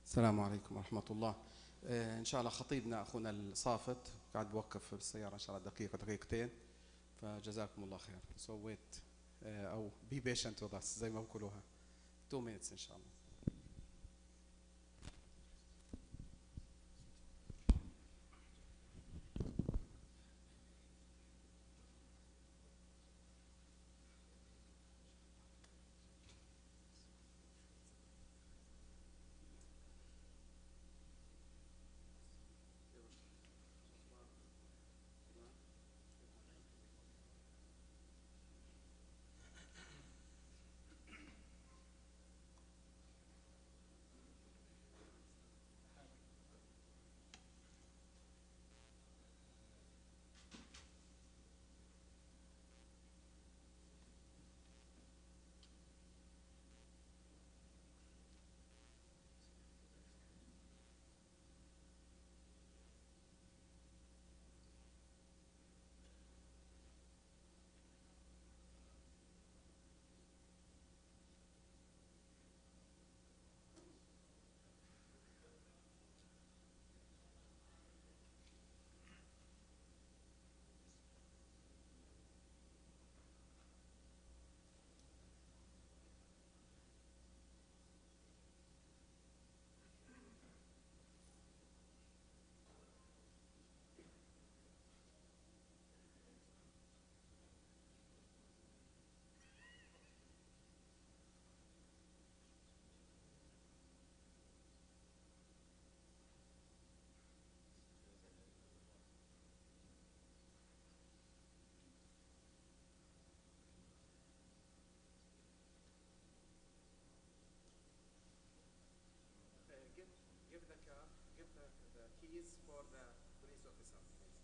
السلام عليكم ورحمة الله. إن شاء الله خطيبنا أخونا الصافت قاعد بوقف في السيارة إن شاء الله دقيقة دقيقتين، فجزاكم الله خير. So wait أو be patient with us زي ما بقولوها 2 minutes إن شاء الله. Give the car, give the keys for the police officer, please.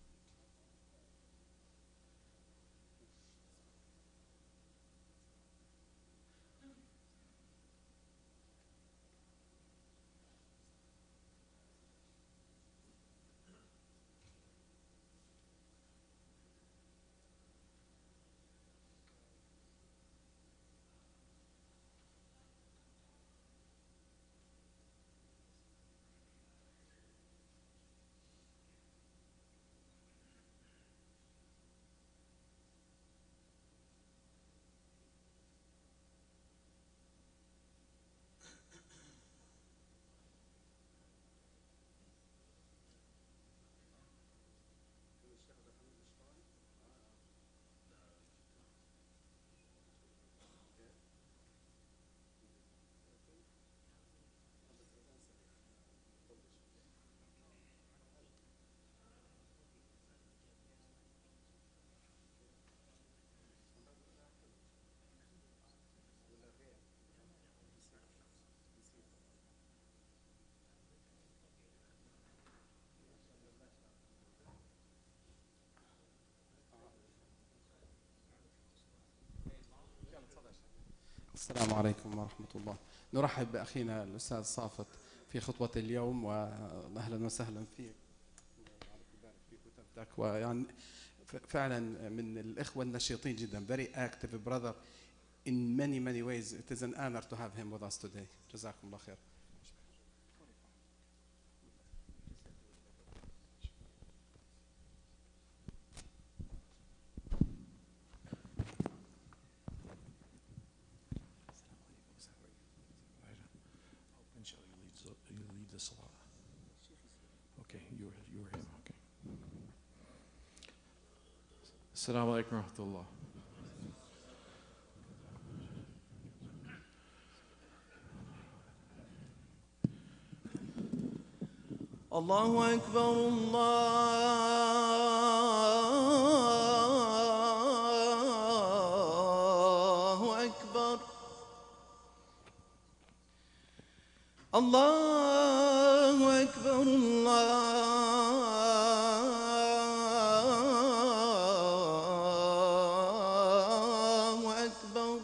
السلام عليكم ورحمة الله. نرحب بأخينا الأستاذ صافت في خطبة اليوم، وأهلا وسهلا فيك. ويعني فعلا من الإخوة النشيطين جدا. Very active brother in many ways. It is an honor to have him with us today. جزاكم الله خير. السلام عليكم ورحمة الله. الله أكبر الله أكبر الله أكبر الله أكبر.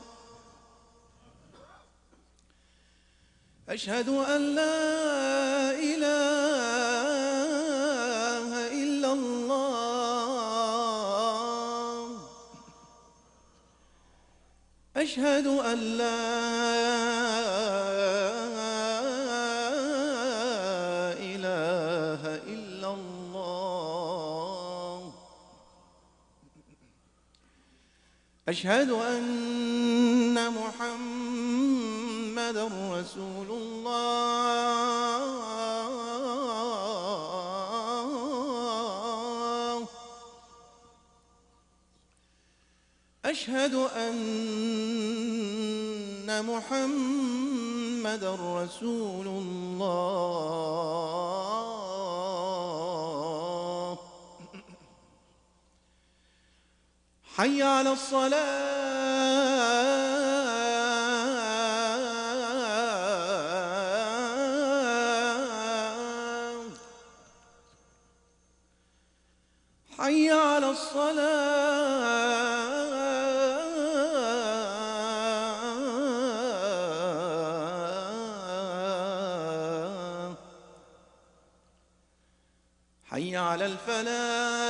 أشهد أن لا إله إلا الله. أشهد أن لا أشهد أن محمدًا رسول الله. أشهد أن محمدًا رسول الله. حي على الصلاة. حي على الصلاة. حي على الفلاح.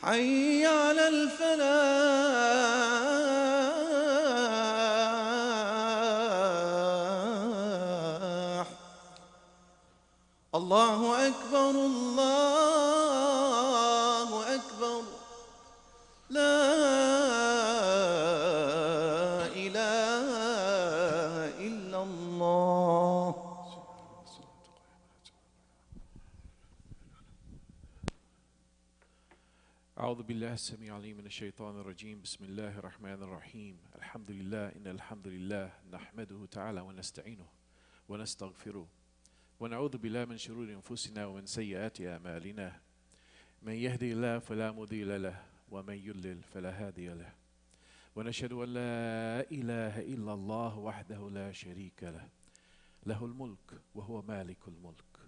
حي على الفلاح. الله أكبر الله أكبر لا إله إلا الله. أعوذ بالله السميع العليم من الشيطان الرجيم. بسم الله الرحمن الرحيم. الحمد لله إن الحمد لله نحمده تعالى ونستعينه ونستغفره ونعوذ بالله من شرور أنفسنا ومن سيئات أعمالنا. من يهدي الله فلا مضل له ومن يضلل فلا هادي له. ونشهد أن لا إله إلا الله وحده لا شريك له. له الملك وهو مالك الملك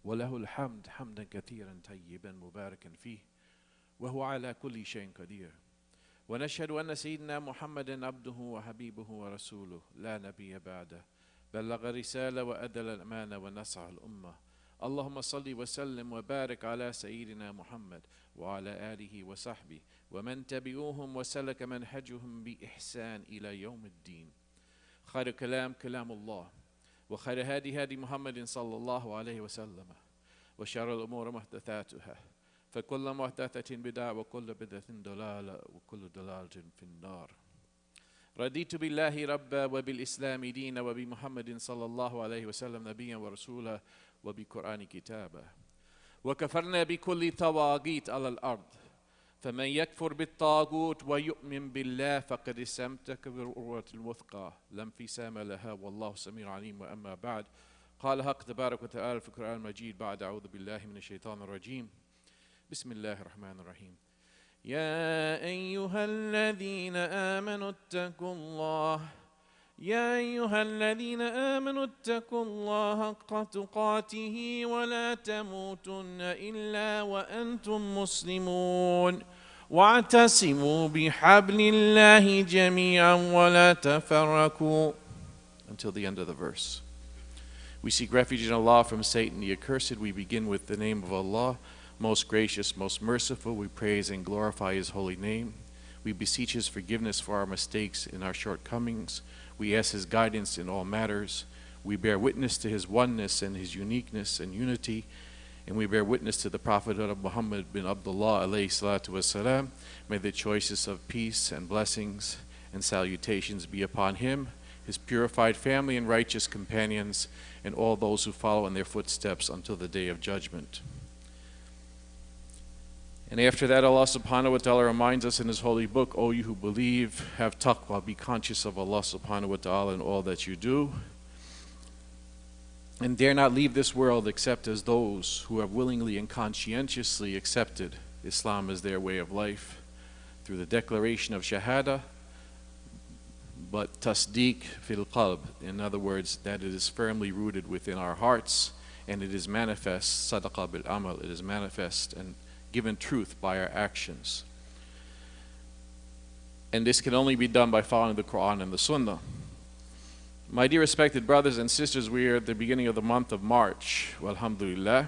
وله الحمد حمدا كثيرا طيبا مباركا فيه وهو على كل شيء قدير. ونشهد أن سيدنا محمدا عبده وحبيبه ورسوله لا نبي بعده. بلغ الرسالة وأدى الأمانة ونصح الأمة. اللهم صل وسلم وبارك على سيدنا محمد وعلى آله وصحبه ومن تبعوهم وسلك منهجهم بإحسان إلى يوم الدين. خير كلام كلام الله وخير هادي هادي محمد صلى الله عليه وسلم وشر الأمور محدثاتها فكل محدثة بدعة وكل بدعة ضلالة وكل ضلالة في النار. رضيت بالله ربا وبالإسلام دينا وبمحمد صلى الله عليه وسلم نبيا ورسولا وبقرآن كتابا. وكفرنا بكل طواغيت على الأرض. فمن يكفر بالطاغوت ويؤمن بالله فقد استمسك بالعروة الوثقى لا انفصام لها والله سميع عليم. وأما بعد، قال حق تبارك وتعالى في القرآن المجيد بعد أعوذ بالله من الشيطان الرجيم. بسم الله الرحمن الرحيم. يا أيها الذين آمنوا اتقوا الله اتقوا الله حق تقاته ولا تموتن إلا وأنتم مسلمون واعتصموا بحبل الله جميعا ولا تفرقوا. Until the end of the verse. We seek refuge in Allah from Satan the accursed. We begin with the name of Allah, most gracious, most merciful. We praise and glorify His holy name. We beseech His forgiveness for our mistakes and our shortcomings. We ask His guidance in all matters. We bear witness to His oneness and His uniqueness and unity. And we bear witness to the Prophet of Muhammad bin Abdullah alayhi salatu wasalam. May the choicest of peace and blessings and salutations be upon him, his purified family and righteous companions, and all those who follow in their footsteps until the day of judgment. And after that, Allah subhanahu wa ta'ala reminds us in His holy book, O you who believe, have taqwa, be conscious of Allah subhanahu wa ta'ala in all that you do. And dare not leave this world except as those who have willingly and conscientiously accepted Islam as their way of life through the declaration of Shahada, but tasdeeq fil qalb, in other words, that it is firmly rooted within our hearts and it is manifest, sadaqa bil amal, it is manifest and given truth by our actions. And this can only be done by following the Quran and the Sunnah. My dear respected brothers and sisters, we are at the beginning of the month of March, alhamdulillah.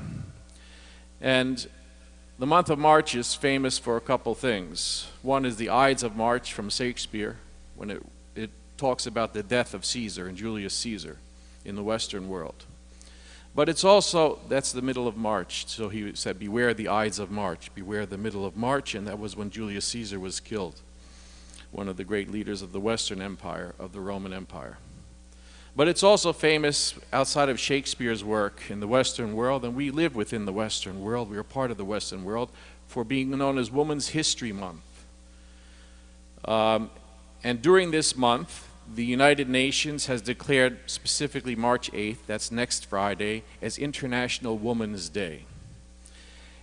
And the month of March is famous for a couple things. One is the Ides of March from Shakespeare, when it talks about the death of Caesar and Julius Caesar in the Western world. But it's also, that's the middle of March. So he said, beware the Ides of March, beware the middle of March, and that was when Julius Caesar was killed, one of the great leaders of the Western Empire, of the Roman Empire. But it's also famous outside of Shakespeare's work in the Western world, and we live within the Western world, we are part of the Western world, for being known as Women's History Month. And during this month, the United Nations has declared specifically March 8th, that's next Friday, as International Women's Day.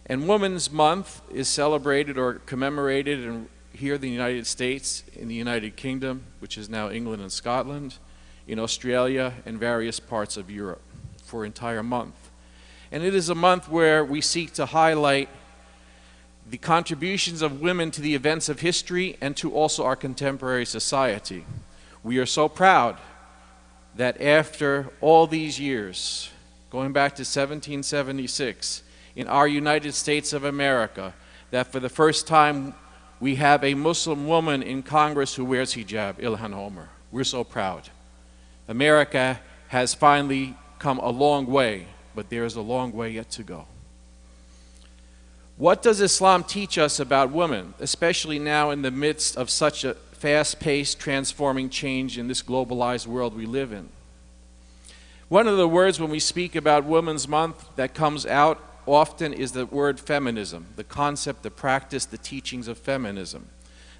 And Women's Month is celebrated or commemorated here in the United States, in the United Kingdom, which is now England and Scotland, in Australia, and various parts of Europe for an entire month. And it is a month where we seek to highlight the contributions of women to the events of history and to also our contemporary society. We are so proud that after all these years, going back to 1776, in our United States of America, that for the first time we have a Muslim woman in Congress who wears hijab, Ilhan Omar. We're so proud. America has finally come a long way, but there is a long way yet to go. What does Islam teach us about women, especially now in the midst of such a fast-paced, transforming change in this globalized world we live in? One of the words when we speak about Women's Month that comes out often is the word feminism, the concept, the practice, the teachings of feminism.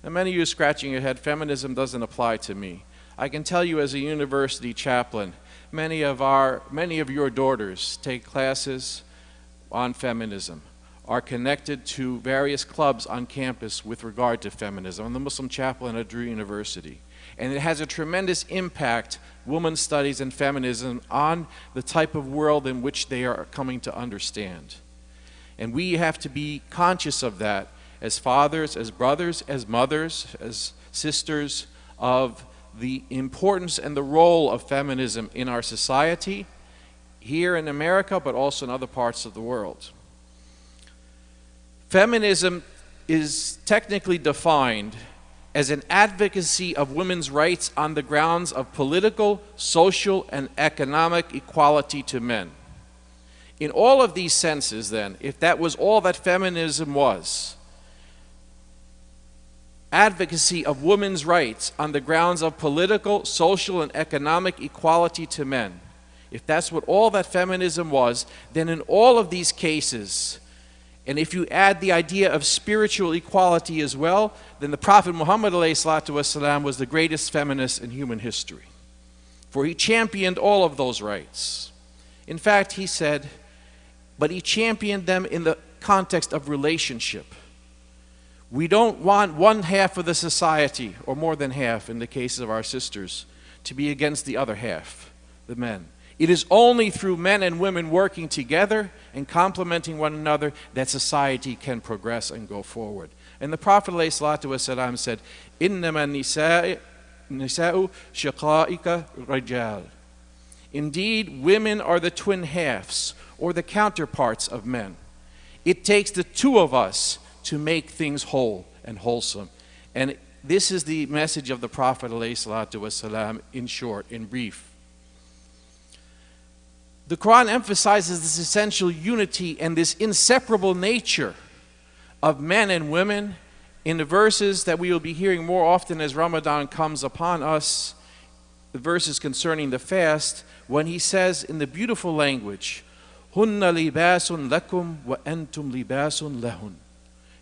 And many of you are scratching your head, feminism doesn't apply to me. I can tell you as a university chaplain, many of your daughters take classes on feminism, are connected to various clubs on campus with regard to feminism. I'm the Muslim chaplain at Drew University. And it has a tremendous impact, women's studies and feminism, on the type of world in which they are coming to understand. And we have to be conscious of that as fathers, as brothers, as mothers, as sisters, of the importance and the role of feminism in our society, here in America, but also in other parts of the world. Feminism is technically defined as an advocacy of women's rights on the grounds of political, social, and economic equality to men. In all of these senses, then, if that was all that feminism was, advocacy of women's rights on the grounds of political, social, and economic equality to men, if that's what all that feminism was, then in all of these cases, and if you add the idea of spiritual equality as well, then the Prophet Muhammad ﷺ was the greatest feminist in human history. For he championed all of those rights. In fact, he said, but he championed them in the context of relationship. We don't want one half of the society, or more than half in the cases of our sisters, to be against the other half, the men. It is only through men and women working together and complementing one another that society can progress and go forward. And the Prophet ﷺ said, إِنَّمَا النِّسَاءُ شَقَائِكَ رَجَالٍ. Indeed, women are the twin halves, or the counterparts of men. It takes the two of us to make things whole and wholesome. And this is the message of the Prophet ﷺ in short, in brief. The Quran emphasizes this essential unity and this inseparable nature of men and women in the verses that we will be hearing more often as Ramadan comes upon us, the verses concerning the fast, when he says in the beautiful language, "Hunna libasun lakum wa antum libasun lahun."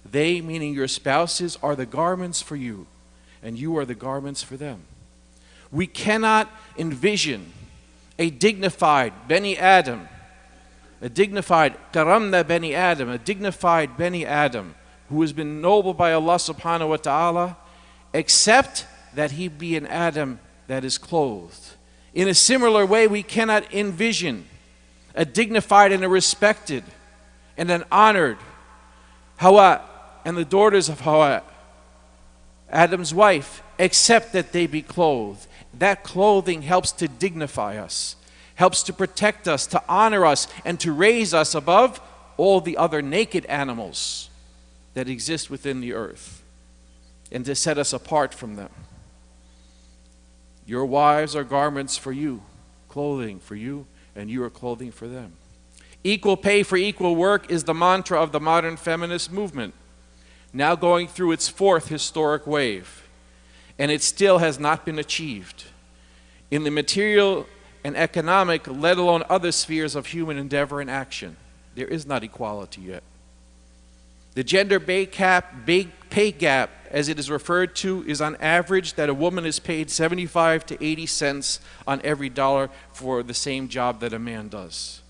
They, meaning your spouses, are the garments for you, and you are the garments for them. We cannot envision a dignified Bani Adam, a dignified Karamna Bani Adam, a dignified Bani Adam who has been ennobled by Allah subhanahu wa ta'ala, except that he be an Adam that is clothed. In a similar way, we cannot envision a dignified and a respected and an honored Hawa and the daughters of Hawa, Adam's wife, except that they be clothed. That clothing helps to dignify us, helps to protect us, to honor us, and to raise us above all the other naked animals that exist within the earth, and to set us apart from them. Your wives are garments for you, clothing for you, and you are clothing for them. Equal pay for equal work is the mantra of the modern feminist movement, now going through its fourth historic wave, and it still has not been achieved. In the material and economic, let alone other spheres of human endeavor and action, there is not equality yet. The gender pay gap, as it is referred to, is on average that a woman is paid 75 to 80 cents on every dollar for the same job that a man does.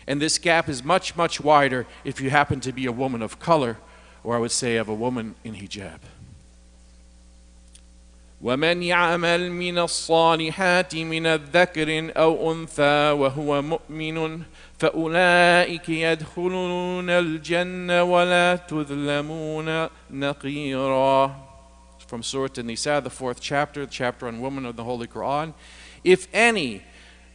And this gap is much, much wider if you happen to be a woman of color, or I would say of a woman in hijab. وَمَنْ يَعْمَلْ مِنَ الصَّالِحَاتِ مِنَ الذَّكَرٍ أَوْ أُنْثَى وَهُوَ مُؤْمِنٌ فَأُولَٰئِكَ يَدْخُلُونَ الْجَنَّةَ وَلَا تُظْلَمُونَ نَقِيرًا. From Surah An-Nisa, the 4th chapter, the chapter on women of the Holy Quran. If any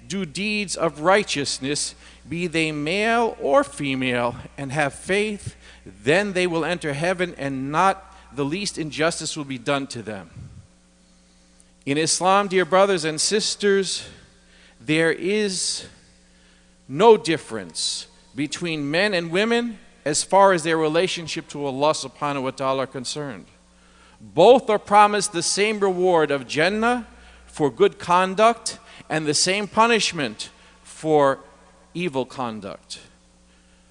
do deeds of righteousness, be they male or female, and have faith, then they will enter heaven, and not the least injustice will be done to them. In Islam, dear brothers and sisters, there is no difference between men and women as far as their relationship to Allah subhanahu wa ta'ala are concerned. Both are promised the same reward of Jannah for good conduct and the same punishment for evil conduct.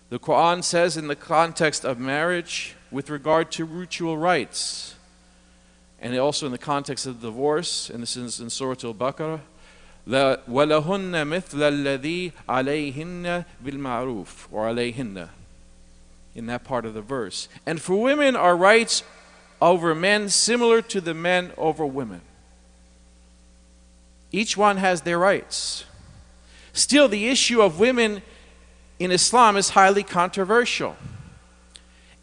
The Quran says in the context of marriage with regard to mutual rights, and also in the context of divorce, and this is in Surah Al-Baqarah, وَلَهُنَّ مِثْلَ الَّذِي عَلَيْهِنَّ بِالْمَعْرُوفِ, or عَلَيْهِنَّ, in that part of the verse. And for women are rights over men similar to the men over women. Each one has their rights. Still, the issue of women in Islam is highly controversial.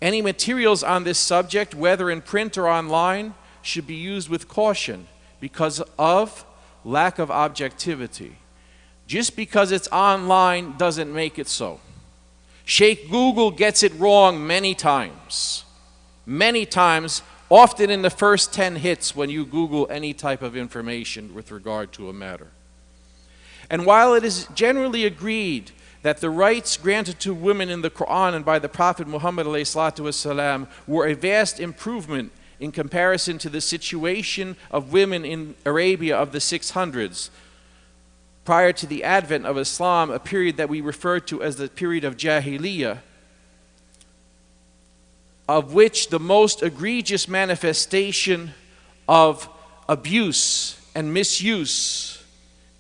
Any materials on this subject, whether in print or online, should be used with caution because of lack of objectivity. Just because it's online doesn't make it so. Sheikh Google gets it wrong many times, often in the first 10 hits when you Google any type of information with regard to a matter. And while it is generally agreed that the rights granted to women in the Quran and by the Prophet Muhammad ﷺ were a vast improvement in comparison to the situation of women in Arabia of the 600s, prior to the advent of Islam, a period that we refer to as the period of Jahiliyyah, of which the most egregious manifestation of abuse and misuse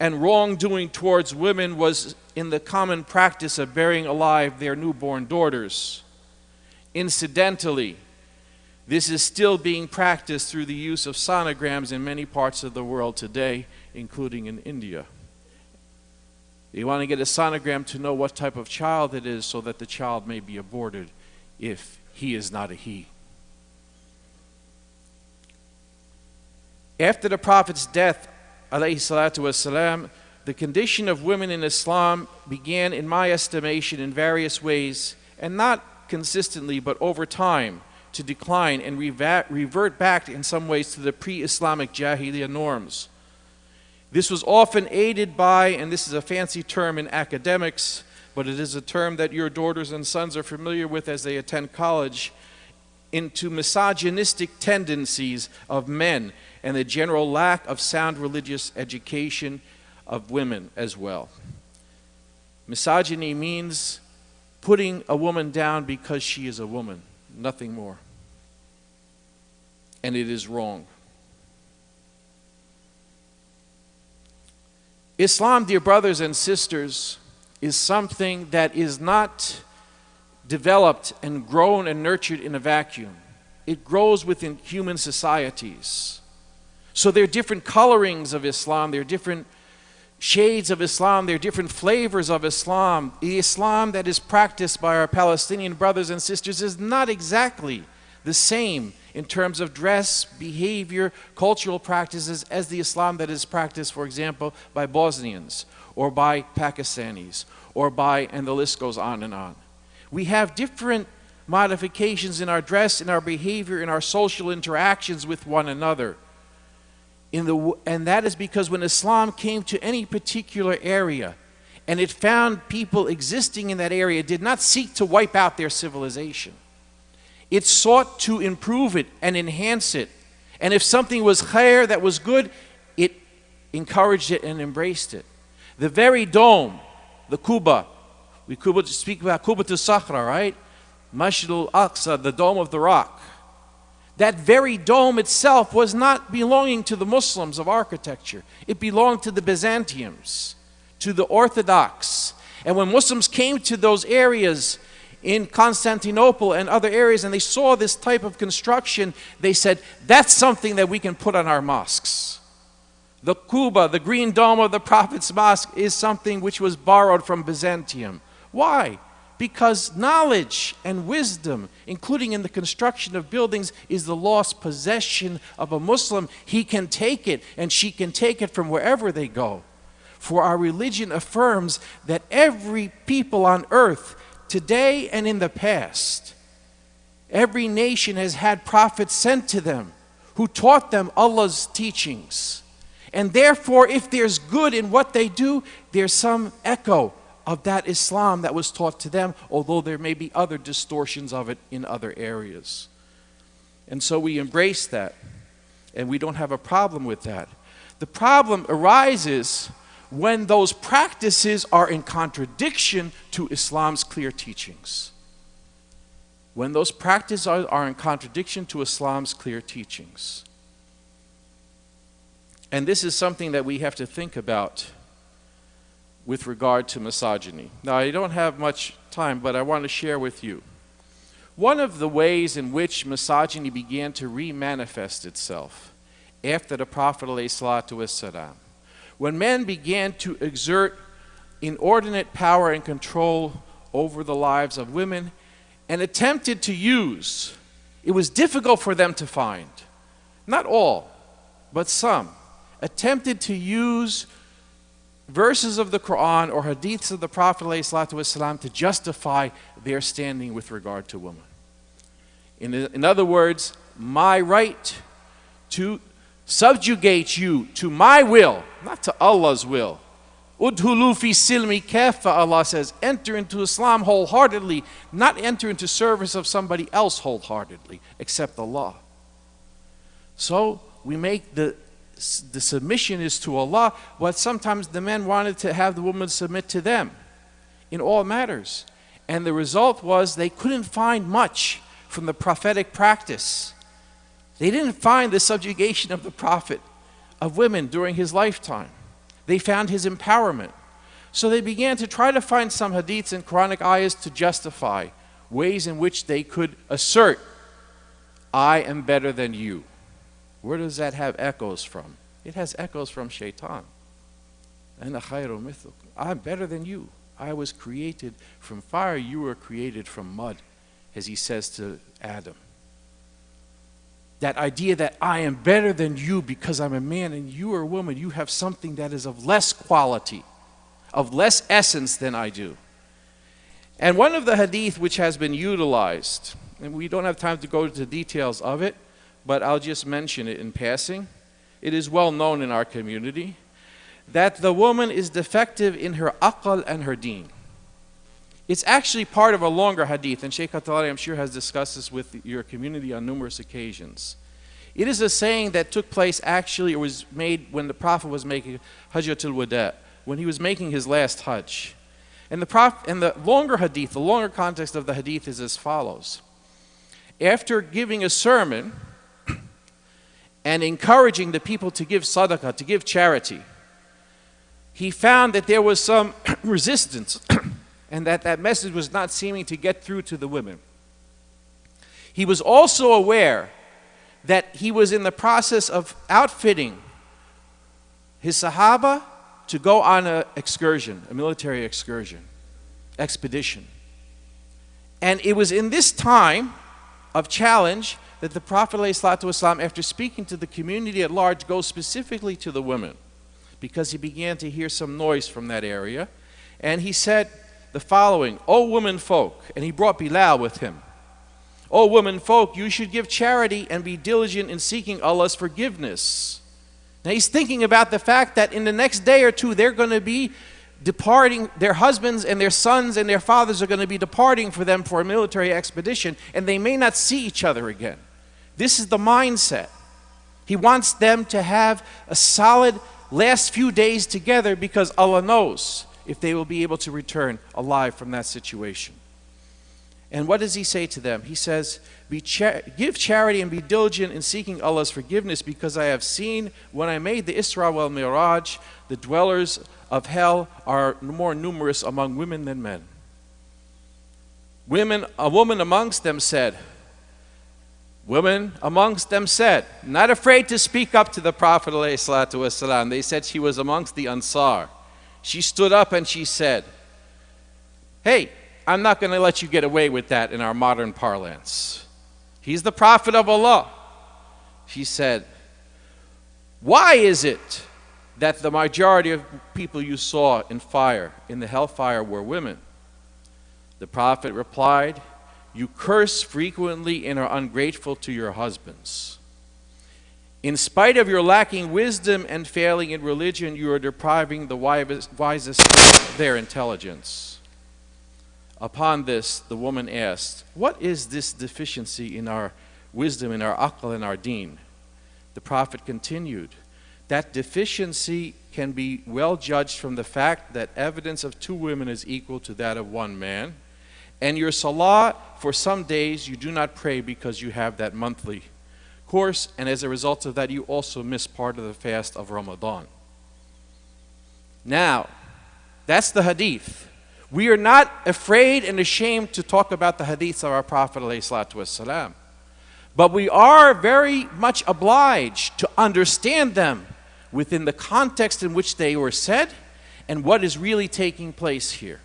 and wrongdoing towards women was in the common practice of burying alive their newborn daughters. Incidentally, this is still being practiced through the use of sonograms in many parts of the world today, including in India. You want to get a sonogram to know what type of child it is so that the child may be aborted if he is not a he. After the Prophet's death, alayhi salatu wasalam, the condition of women in Islam began, in my estimation, in various ways, and not consistently, but over time, to decline and revert back in some ways to the pre-Islamic Jahiliyyah norms. This was often aided by, and this is a fancy term in academics, but it is a term that your daughters and sons are familiar with as they attend college, into misogynistic tendencies of men and the general lack of sound religious education of women as well. Misogyny means putting a woman down because she is a woman, nothing more. And it is wrong. Islam, dear brothers and sisters, is something that is not developed and grown and nurtured in a vacuum. It grows within human societies. So there are different colorings of Islam, there are different shades of Islam, there are different flavors of Islam. The Islam that is practiced by our Palestinian brothers and sisters is not exactly the same in terms of dress, behavior, cultural practices as the Islam that is practiced, for example, by Bosnians or by Pakistanis or by, and the list goes on and on. We have different modifications in our dress, in our behavior, in our social interactions with one another. And that is because when Islam came to any particular area, and it found people existing in that area. It did not seek to wipe out their civilization. It sought to improve it and enhance it. And if something was khair, that was good, it encouraged it and embraced it. The very dome, the Kuba, we speak about Kuba to Sakhra, right? Masjid al-Aqsa, the Dome of the Rock. That very dome itself was not belonging to the Muslims of architecture. It belonged to the Byzantiums, to the Orthodox. And when Muslims came to those areas in Constantinople and other areas and they saw this type of construction, they said, that's something that we can put on our mosques. The Kuba, the green dome of the Prophet's mosque, is something which was borrowed from Byzantium. Why? Because knowledge and wisdom, including in the construction of buildings, is the lost possession of a Muslim. He can take it and she can take it from wherever they go. For our religion affirms that every people on earth, today and in the past, every nation has had prophets sent to them who taught them Allah's teachings. And therefore, if there's good in what they do, there's some echo of that Islam that was taught to them, although there may be other distortions of it in other areas. And so we embrace that, and we don't have a problem with that. The problem arises when those practices are in contradiction to Islam's clear teachings. When those practices are in contradiction to Islam's clear teachings. And this is something that we have to think about with regard to misogyny. Now, I don't have much time, but I want to share with you. One of the ways in which misogyny began to re-manifest itself after the Prophet ﷺ, when men began to exert inordinate power and control over the lives of women and attempted to use, it was difficult for them to find, not all, but some, attempted to use verses of the Quran or hadiths of the Prophet ﷺ to justify their standing with regard to women. In other words, my right to subjugate you to my will, not to Allah's will. Udhulu fi silmi kafa, Allah says, enter into Islam wholeheartedly, not enter into service of somebody else wholeheartedly, except Allah. So we make the submission is to Allah, but sometimes the men wanted to have the woman submit to them in all matters. And the result was they couldn't find much from the prophetic practice. They didn't find the subjugation of the Prophet of women during his lifetime. They found his empowerment. So they began to try to find some hadiths and Quranic ayahs to justify ways in which they could assert, I am better than you. Where does that have echoes from? It has echoes from shaitan. I'm better than you. I was created from fire, you were created from mud, as he says to Adam. That idea that I am better than you because I'm a man and you are a woman, you have something that is of less quality, of less essence than I do. And one of the hadith which has been utilized, and we don't have time to go into the details of it, but I'll just mention it in passing. It is well known in our community that the woman is defective in her aql and her deen. It's actually part of a longer hadith, and Shaykh Atalari, I'm sure, has discussed this with your community on numerous occasions. It is a saying that took place actually, or was made when the Prophet was making Hajjatul Wada, when he was making his last Hajj. And the longer hadith, the longer context of the hadith is as follows. After giving a sermon and encouraging the people to give sadaqah, to give charity, he found that there was some resistance and that message was not seeming to get through to the women. He was also aware that he was in the process of outfitting his Sahaba to go on an excursion, a military expedition. And it was in this time of challenge that the Prophet ﷺ, after speaking to the community at large, goes specifically to the women, because he began to hear some noise from that area. And he said the following, O women folk, and he brought Bilal with him. O women folk, you should give charity and be diligent in seeking Allah's forgiveness. Now he's thinking about the fact that in the next day or two they're going to be departing, their husbands and their sons and their fathers are going to be departing for them for a military expedition, and they may not see each other again. This is the mindset. He wants them to have a solid last few days together because Allah knows if they will be able to return alive from that situation. And what does he say to them? He says, give charity and be diligent in seeking Allah's forgiveness, because I have seen when I made the Isra wal Miraj, the dwellers of hell are more numerous among women than men. A woman amongst them said, not afraid to speak up to the Prophet ﷺ. They said she was amongst the Ansar. She stood up and she said, hey, I'm not going to let you get away with that in our modern parlance. He's the Prophet of Allah. She said, why is it that the majority of people you saw in the hellfire, were women? The Prophet replied, you curse frequently and are ungrateful to your husbands. In spite of your lacking wisdom and failing in religion, you are depriving the wisest of their intelligence. Upon this, the woman asked, what is this deficiency in our wisdom, in our aql, and our deen? The Prophet continued, that deficiency can be well judged from the fact that evidence of 2 women is equal to that of 1 man, and your salah for some days you do not pray because you have that monthly course, and as a result of that you also miss part of the fast of Ramadan. Now, that's the hadith. We are not afraid and ashamed to talk about the hadiths of our Prophet ﷺ, but we are very much obliged to understand them within the context in which they were said and what is really taking place here.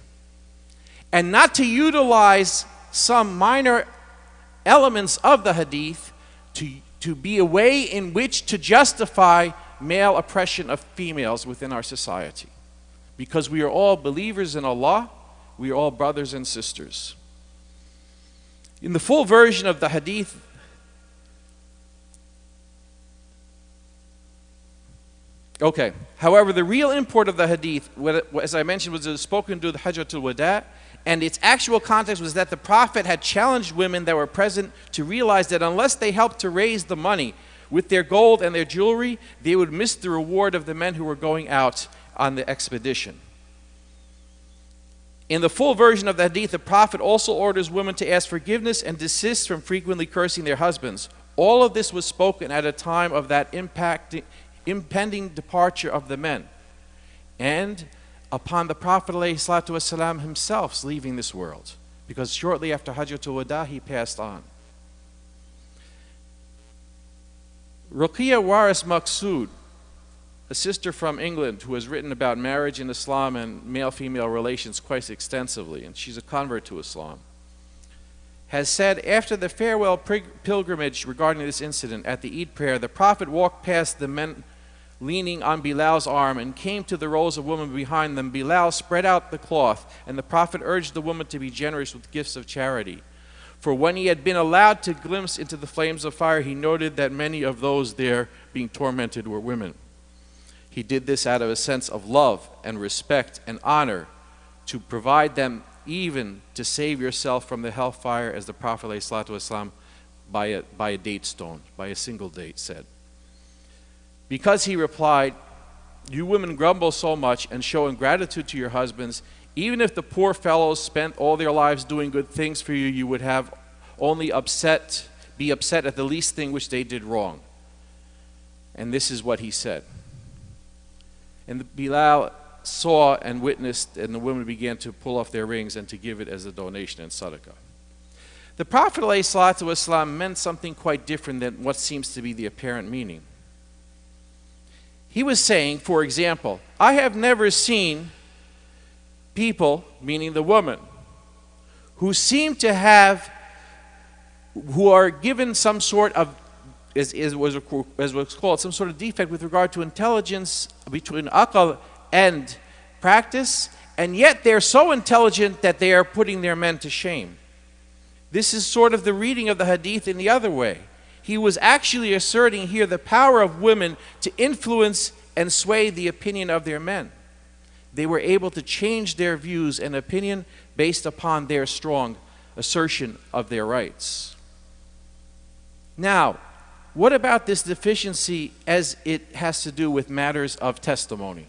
And not to utilize some minor elements of the hadith to be a way in which to justify male oppression of females within our society. Because we are all believers in Allah, we are all brothers and sisters. In the full version of the hadith, however, the real import of the hadith, as I mentioned, was spoken to the Hajjatul Wada, and its actual context was that the Prophet had challenged women that were present to realize that unless they helped to raise the money with their gold and their jewelry, they would miss the reward of the men who were going out on the expedition. In the full version of the hadith, the Prophet also orders women to ask forgiveness and desist from frequently cursing their husbands. All of this was spoken at a time of that impending departure of the men, and upon the Prophet ﷺ himself leaving this world, because shortly after Hajjatul Wada he passed on. Ruqiyya Waris Maqsood, a sister from England who has written about marriage in Islam and male-female relations quite extensively, and she's a convert to Islam, has said, after the farewell pilgrimage regarding this incident at the Eid prayer, the Prophet walked past the men leaning on Bilal's arm and came to the rows of women behind them. Bilal spread out the cloth, and the Prophet urged the woman to be generous with gifts of charity. For when he had been allowed to glimpse into the flames of fire, he noted that many of those there being tormented were women. He did this out of a sense of love and respect and honor, to provide them even to save yourself from the hellfire, as the Prophet ﷺ by a date stone, by a single date, said. Because he replied, you women grumble so much and show ingratitude to your husbands. Even if the poor fellows spent all their lives doing good things for you, you would have only be upset at the least thing which they did wrong. And this is what he said. And Bilal saw and witnessed, and the women began to pull off their rings and to give it as a donation and sadaqah. The Prophet ﷺ meant something quite different than what seems to be the apparent meaning. He was saying, for example, I have never seen people, meaning the woman, who seem to have, who are given some sort of, as was called, some sort of defect with regard to intelligence between aql and practice, and yet they're so intelligent that they are putting their men to shame. This is sort of the reading of the hadith in the other way. He was actually asserting here the power of women to influence and sway the opinion of their men. they were able to change their views and opinion based upon their strong assertion of their rights. Now, what about this deficiency as it has to do with matters of testimony?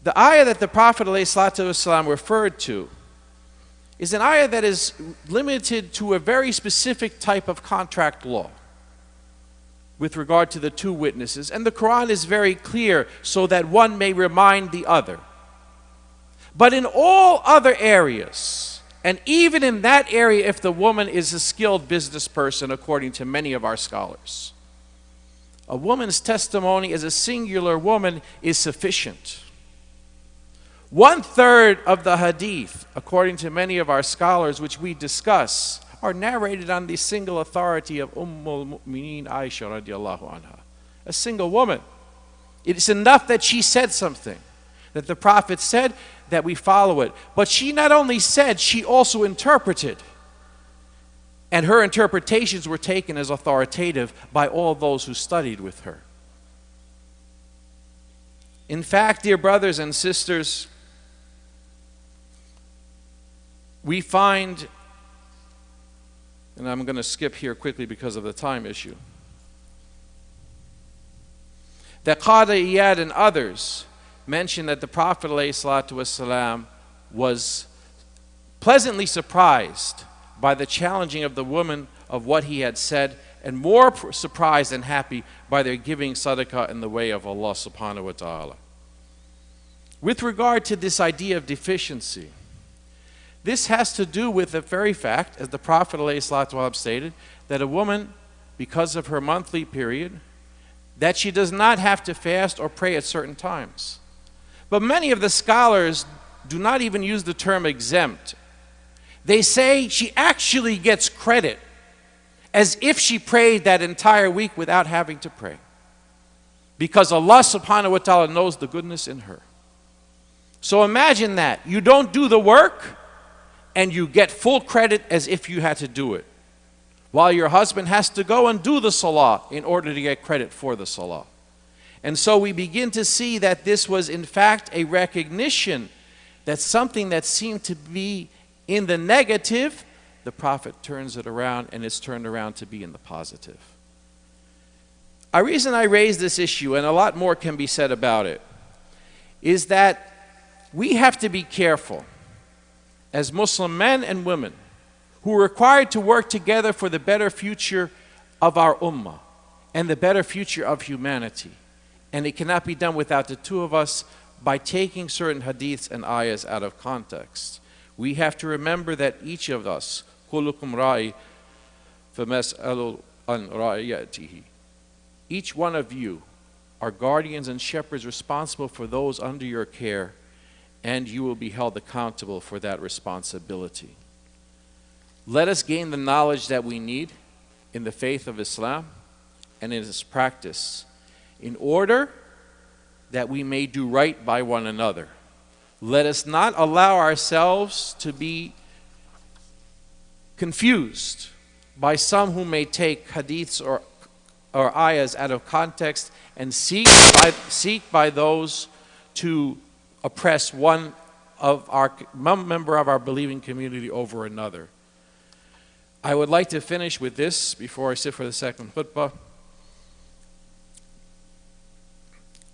The ayah that the Prophet ﷺ referred to is an ayah that is limited to a very specific type of contract law with regard to the two witnesses. And the Quran is very clear so that one may remind the other. But in all other areas, and even in that area if the woman is a skilled business person, according to many of our scholars, a woman's testimony as a singular woman is sufficient. 1/3 of the hadith, according to many of our scholars, which we discuss, are narrated on the single authority of Umm-ul-Mu'mineen Aisha radiallahu anha, a single woman. It is enough that she said something, that the Prophet said, that we follow it. But she not only said, she also interpreted. And her interpretations were taken as authoritative by all those who studied with her. In fact, dear brothers and sisters, we find, and I'm going to skip here quickly because of the time issue, that Qadi Iyad and others mention that the Prophet ﷺ was pleasantly surprised by the challenging of the woman of what he had said, and more surprised and happy by their giving sadaqah in the way of Allah subhanahu wa ta'ala. With regard to this idea of deficiency, this has to do with the very fact, as the Prophet ﷺ stated, that a woman, because of her monthly period, that she does not have to fast or pray at certain times. But many of the scholars do not even use the term exempt. They say she actually gets credit as if she prayed that entire week without having to pray, because Allah subhanahu wa ta'ala knows the goodness in her. So imagine that. You don't do the work and you get full credit as if you had to do it, while your husband has to go and do the salah in order to get credit for the salah. And so we begin to see that this was in fact a recognition that something that seemed to be in the negative, the Prophet turns it around and it's turned around to be in the positive. A reason I raise this issue, and a lot more can be said about it, is that we have to be careful as Muslim men and women who are required to work together for the better future of our ummah and the better future of humanity. And it cannot be done without the two of us by taking certain hadiths and ayahs out of context. We have to remember that each of us, كُلُّكُمْ رَائِي فَمَسْأَلُ عَنْ رَائِيَتِهِ. Each one of you are guardians and shepherds responsible for those under your care, and you will be held accountable for that responsibility. Let us gain the knowledge that we need in the faith of Islam and in its practice, in order that we may do right by one another. Let us not allow ourselves to be confused by some who may take hadiths or ayahs out of context and seek by those to oppress one member of our believing community over another. I would like to finish with this before I sit for the second khutbah.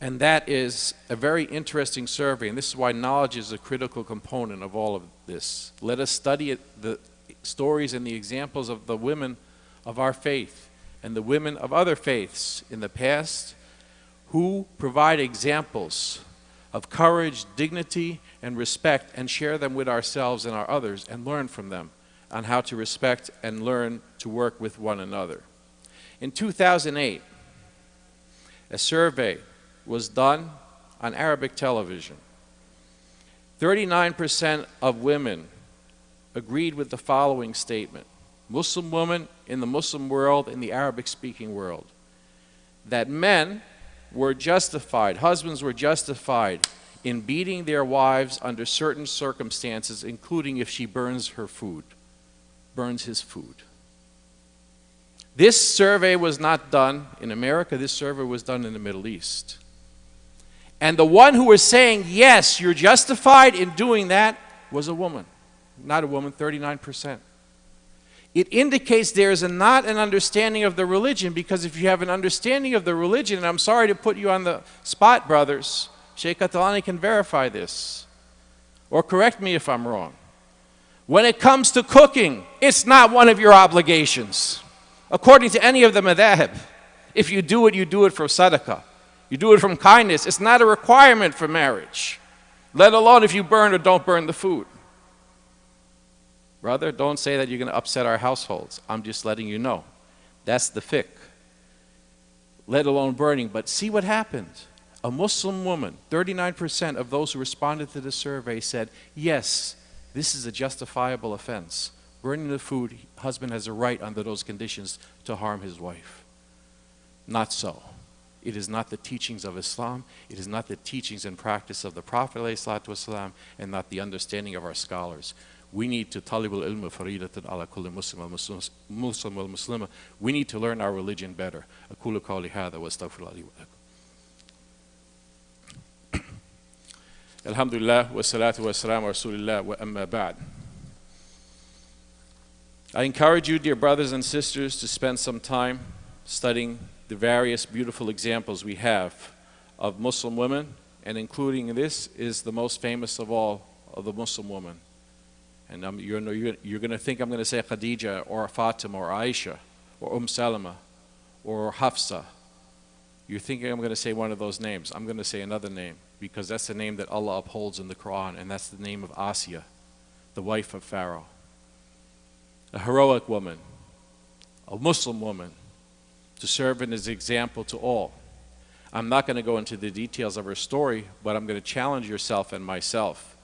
And that is a very interesting survey, and this is why knowledge is a critical component of all of this. Let us study the stories and the examples of the women of our faith and the women of other faiths in the past who provide examples of courage, dignity, and respect, and share them with ourselves and our others and learn from them on how to respect and learn to work with one another. In 2008, a survey was done on Arabic television. 39% of women agreed with the following statement. Muslim women in the Muslim world, in the Arabic-speaking world, that men were justified, husbands were justified in beating their wives under certain circumstances, including if she burns his food. This survey was not done in America, this survey was done in the Middle East. And the one who was saying, yes, you're justified in doing that, was a woman. Not a woman, 39%. It indicates there is not an understanding of the religion, because if you have an understanding of the religion, and I'm sorry to put you on the spot, brothers, Sheikh Atalani can verify this, or correct me if I'm wrong. When it comes to cooking, it's not one of your obligations. According to any of the madhab, if you do it for sadaqah. You do it from kindness. It's not a requirement for marriage, let alone if you burn or don't burn the food. Brother, don't say that you're going to upset our households. I'm just letting you know. That's the fiqh. Let alone burning. But see what happened. A Muslim woman, 39% of those who responded to the survey said, yes, this is a justifiable offense. Burning the food, husband has a right under those conditions to harm his wife. Not so. It is not the teachings of Islam. It is not the teachings and practice of the Prophet ﷺ, and not the understanding of our scholars. We need to talibul ilm faridatan ala kulli muslim wal muslima. We need to learn our religion better. Aqulu qawli hadha wa astaghfirullah li wa lakum. Alhamdulillah wa salatu wa salam wa rasulillah wa amma ba'd. I encourage you, dear brothers and sisters, to spend some time studying the various beautiful examples we have of Muslim women, and including this is the most famous of all of the Muslim women. And you're going to think I'm going to say Khadija or Fatima or Aisha or Salama or Hafsa. You're thinking I'm going to say one of those names. I'm going to say another name, because that's the name that Allah upholds in the Quran, and that's the name of Asiya, the wife of Pharaoh. A heroic woman, a Muslim woman, to serve as an example to all. I'm not going to go into the details of her story, but I'm going to challenge yourself and myself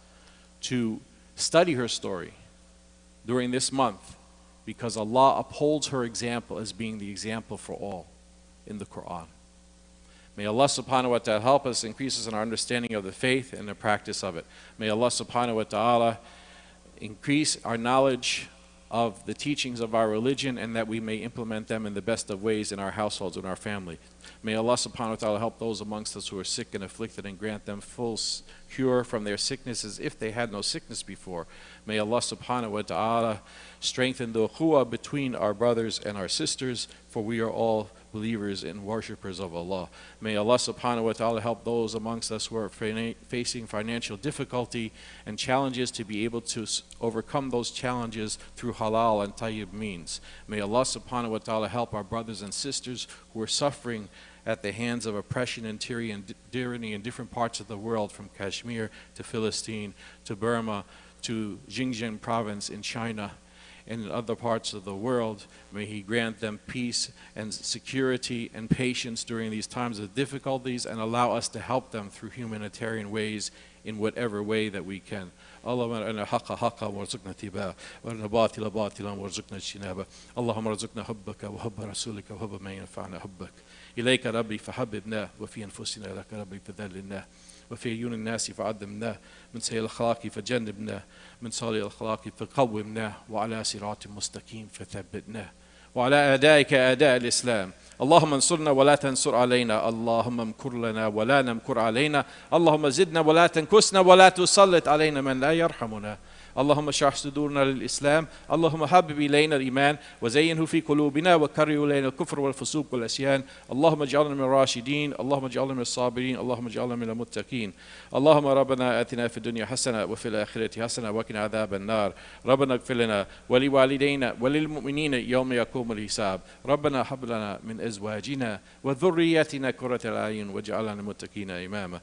to study her story during this month, because Allah upholds her example as being the example for all in the Quran. May Allah subhanahu wa ta'ala help us, increase us in our understanding of the faith and the practice of it. May Allah subhanahu wa ta'ala increase our knowledge of the teachings of our religion, and that we may implement them in the best of ways in our households and our family. May Allah subhanahu wa ta'ala help those amongst us who are sick and afflicted, and grant them full cure from their sicknesses if they had no sickness before. May Allah subhanahu wa ta'ala strengthen the ukhuwah between our brothers and our sisters, for we are all believers and worshippers of Allah. May Allah subhanahu wa ta'ala help those amongst us who are facing financial difficulty and challenges to be able to overcome those challenges through halal and tayyib means. May Allah subhanahu wa ta'ala help our brothers and sisters who are suffering at the hands of oppression and tyranny in different parts of the world, from Kashmir to Philistine to Burma to Xinjiang province in China and in other parts of the world. May He grant them peace and security and patience during these times of difficulties, and allow us to help them through humanitarian ways in whatever way that we can. اللهم أرنا حق حقا وارزقنا اتباعه وأرنا باطلا باطلا وارزقنا اجتنابه اللهم ارزقنا حبك وحب رسولك وحب من ينفعنا حبك إليك ربي فحببناه وفي أنفسنا لك ربي فذللناه وفي عيون الناس فعظمناه من سيء الأخلاق فجنبناه من صالح الأخلاق فقومناه وعلى صراط مستقيم فثبتناه وعلى أعدائك أعداء الإسلام اللهم انصرنا ولا تنصر علينا اللهم امكر لنا ولا نمكر علينا اللهم زدنا ولا تنكسنا ولا تسلط علينا من لا يرحمنا اللهم اشرح صدورنا للإسلام اللهم حبب إلينا الإيمان وزينه في قلوبنا وكره إلينا الكفر والفسوق والعصيان اللهم اجعلنا من الراشدين اللهم اجعلنا من الصابرين اللهم اجعلنا من المتقين اللهم ربنا آتنا في الدنيا حسنة وفي الآخرة حسنة وقنا عذاب النار ربنا اغفر لنا ولوالدينا وللمؤمنين يوم يقوم الحساب ربنا هب لنا من أزواجنا وذرياتنا قرة الأعين واجعلنا للمتقين إماما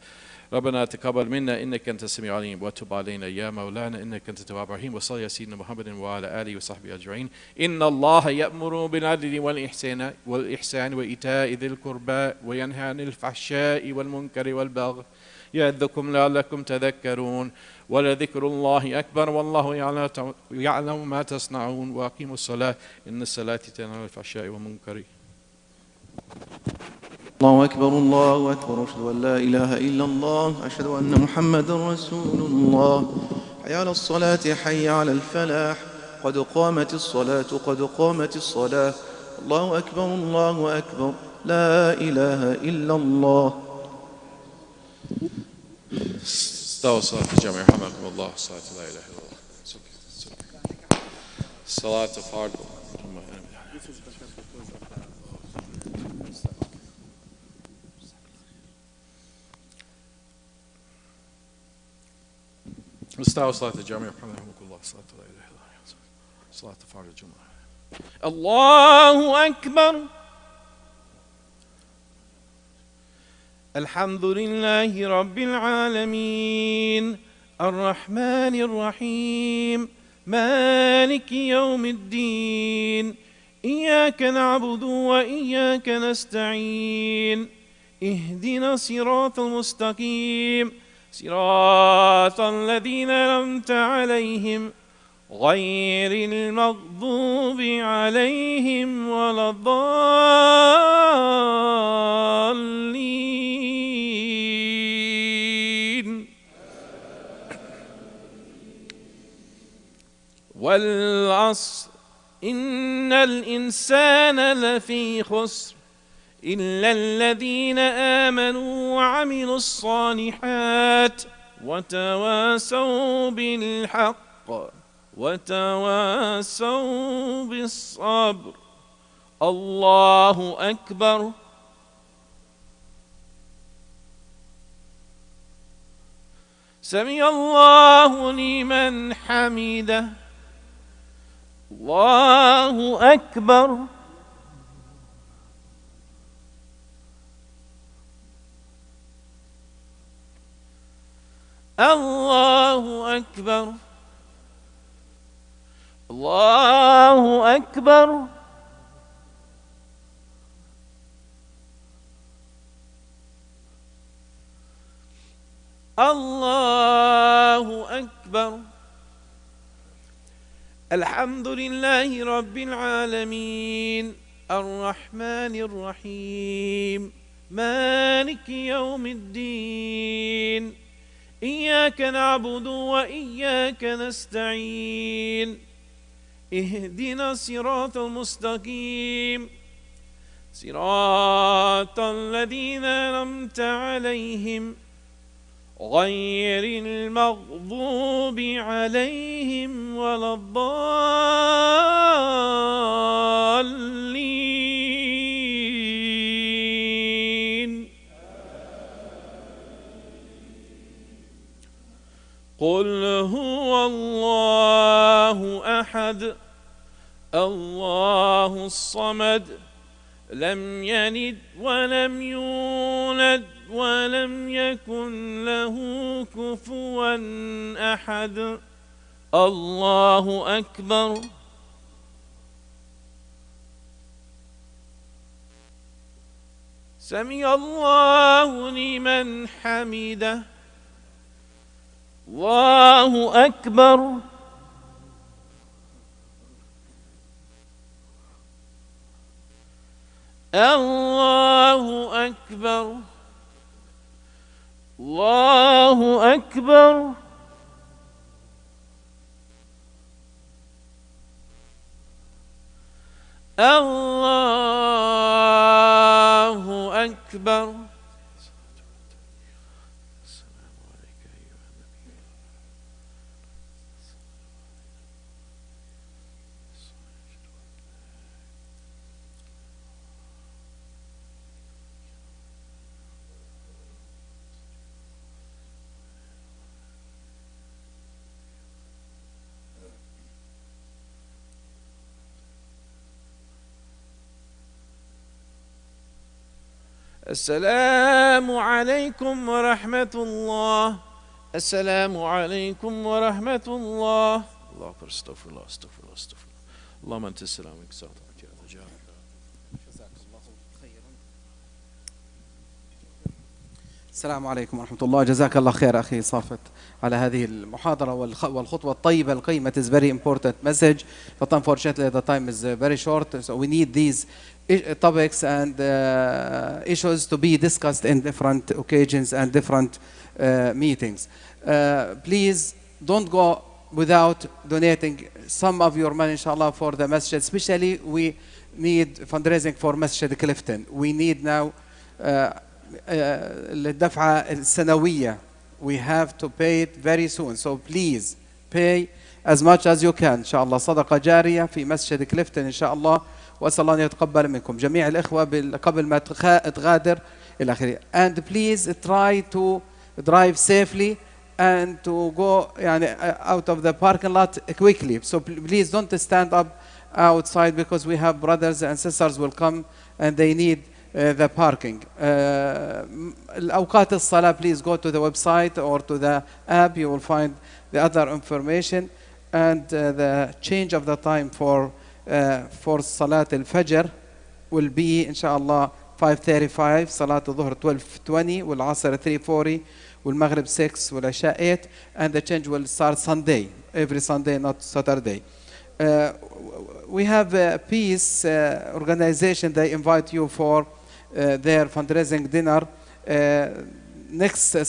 ربنا تقبل منا إنك أنت السميع العليم وتب علينا يا مولانا إنك أنت التواب الرحيم وصل يا سيدنا محمد وعلى آله وصحبه أجمعين إن الله يأمر بالعدل والإحسان وإيتاء ذي القربى وينهى عن الفحشاء والمنكر والبغي يعظكم لعلكم تذكرون ولذكر الله أكبر والله يعلم ما تصنعون وأقيموا الصلاة إن الصلاة تنهى عن الفحشاء والمنكر. الله أكبر الله أكبر أشهد أن لا إله إلا الله أشهد أن محمدا رسول الله حي على الصلاة حي على الفلاح قد قامت الصلاة قد قامت الصلاة الله أكبر الله أكبر لا إله إلا الله. استوى صلاة الجمع يرحمكم الله. صلاة لا إله إلا الله. صلاة فرض. استوى صلاة الجمع يرحمكم الله. صلاة لا إله إلا الله. صلاة فرض الجمعة. الله أكبر. الحمد لله رب العالمين الرحمن الرحيم مالك يوم الدين إياك نعبد وإياك نستعين اهدنا الصراط المستقيم صراط الذين أنعمت عليهم غير المغضوب عليهم ولا الضالين. والعصر إن الإنسان لفي خسر إلا الذين آمنوا وعملوا الصالحات وتواصوا بالحق وتواصوا بالصبر. الله أكبر. سمع الله لمن حمده. الله أكبر. الله أكبر. الله أكبر. الله أكبر. الحمد لله رب العالمين الرحمن الرحيم مالك يوم الدين إياك نعبد وإياك نستعين اهدنا الصراط المستقيم صراط الذين أنعمت عليهم غير المغضوب عليهم ولا الضالين. قل هو الله أحد الله الصمد لم يلد ولم يولد ولم يكن له كفوا أحد. الله أكبر. سمع الله لمن حمده. الله أكبر. الله أكبر. الله أكبر. الله أكبر. السلام عليكم ورحمة الله. السلام عليكم ورحمة الله. الله أكبر. استغفر الله استغفر الله استغفر الله. اللهم أنت السلام ومنك السلام. السلام عليكم ورحمة الله. جزاك الله خير أخي صافت على هذه المحاضرة والخطوة الطيبة القيمة. It is very important message, but unfortunately the time is very short, so we need these topics and issues to be discussed in different occasions and different meetings. Please don't go without donating some of your money inshallah for the masjid. Especially we need fundraising for Masjid Clifton. We need now الدفعة السنوية we have to pay it very soon. So please pay as much as you can. إن شاء الله صدقة جارية في مسجد كليفتون إن شاء الله. وأسأل الله أن يتقبل منكم جميع الإخوة قبل ما تغادر إلى آخره. And please try to drive safely and to go يعني out of the parking lot quickly. So please don't stand up outside because we have brothers and sisters will come and they need the parking. الأوقات الصلاة, please go to the website or to the app. You will find the other information and the change of the time for صلاة الفجر will be إن شاء الله 5:35, صلاة الظهر 12:20 والعصر 3:40 والمغرب 6 والعشاء 8, and the change will start Sunday, every Sunday, not Saturday. We have a peace organization. They invite you for their fundraising dinner next